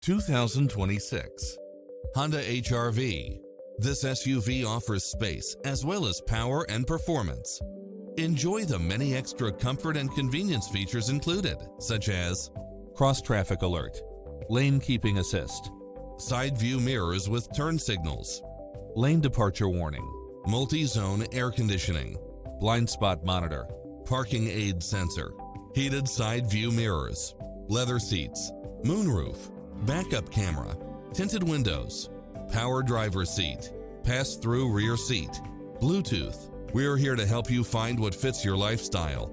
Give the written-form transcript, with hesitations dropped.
2026 Honda HR-V. This SUV offers space as well as power and performance. Enjoy the many extra comfort and convenience features included, such as cross-traffic alert, lane keeping assist, side view mirrors with turn signals, lane departure warning, multi-zone air conditioning, blind spot monitor, parking aid sensor, heated side view mirrors, leather seats, moonroof, backup camera, tinted windows, power driver seat, pass-through rear seat, Bluetooth. We're here to help you find what fits your lifestyle.